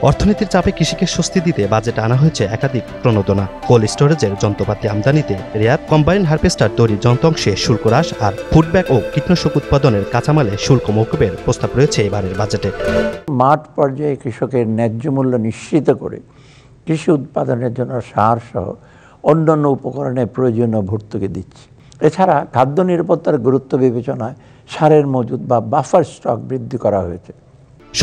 অর্থনীতির চাপে কৃষিকে স্বস্তি দিতে বাজেটে আনা হয়েছে একাধিক প্রণোদনা। কোল্ড স্টোরেজের যন্ত্রপাতি আমদানিতে রেয়ার, কম্বাইন হারভেস্টার তৈরি যন্ত্রাংশে শুল্ক হ্রাস আর ফুড ব্যাগ ও কীটনাশক উৎপাদনের কাঁচামালে শুল্ক মওকুফের প্রস্তাব রয়েছে এবারের বাজেটে। মাঠ পর্যায়ে কৃষকের ন্যায্য মূল্য নিশ্চিত করে কৃষি উৎপাদনের জন্য সার সহ অন্যান্য উপকরণের প্রয়োজনীয় ভর্তুকি দিচ্ছে। এছাড়া খাদ্য নিরাপত্তার গুরুত্ব বিবেচনায় সারের মজুদ বা বাফার স্টক বৃদ্ধি করা হয়েছে।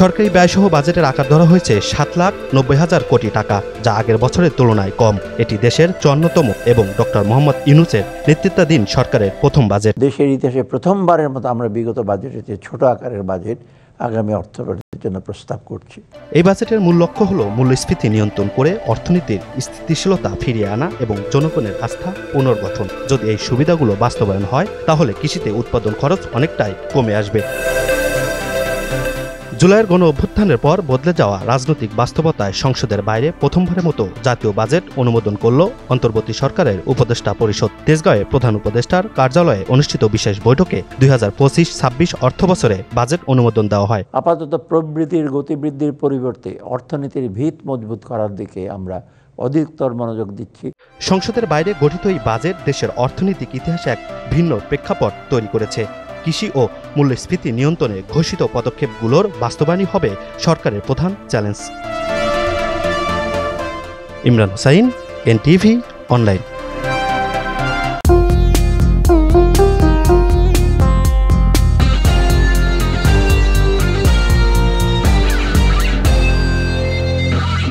সরকারি ব্যয়সহ বাজেটের আকার ধরা হয়েছে 7,90,000 কোটি টাকা, যা আগের বছরের তুলনায় কম। এটি দেশের 54তম এবং ডক্টর মোহাম্মদ ইউনূসের নেতৃত্বাধীন সরকারের প্রথম বাজেট। দেশের ইতিহাসে প্রথমবারের মতো আমরা বিগত বাজেটের চেয়ে ছোট আকারের বাজেট আগামী অর্থবছরের জন্য প্রস্তাব করছি। এই বাজেটের মূল লক্ষ্য হল মূল্যস্ফীতি নিয়ন্ত্রণ করে অর্থনীতির স্থিতিশীলতা ফিরিয়ে আনা এবং জনগণের আস্থা পুনর্গঠন। যদি এই সুবিধাগুলো বাস্তবায়ন হয়, তাহলে কৃষিতে উৎপাদন খরচ অনেকটাই কমে আসবে। জুলাইয়ের গণ অভ্যুত্থানের পর বদলে যাওয়া রাজনৈতিক বাস্তবতায় সংসদের বাইরে প্রথমবারের মতো জাতীয় বাজেট অনুমোদন করল অন্তর্বর্তী সরকারের উপদেষ্টা পরিষদ। তেজগাঁওয়ে প্রধান উপদেষ্টার কার্যালয়ে অনুষ্ঠিত বিশেষ বৈঠকে 2025-26 অর্থবছরে বাজেট অনুমোদন দেওয়া হয়। আপাতত প্রবৃদ্ধির গতিবৃদ্ধির পরিবর্তে অর্থনীতির ভিত মজবুত করার দিকে আমরা অধিকতর মনোযোগ দিচ্ছি। সংসদের বাইরে গঠিত এই বাজেট দেশের অর্থনৈতিক ইতিহাসে এক ভিন্ন প্রেক্ষাপট তৈরি করেছে। কৃষি ও মূল্যস্ফীতি নিয়ন্ত্রণে ঘোষিত পদক্ষেপগুলোর বাস্তবায়নই হবে সরকারের প্রধান challenge. Imran Hussain, NTV online.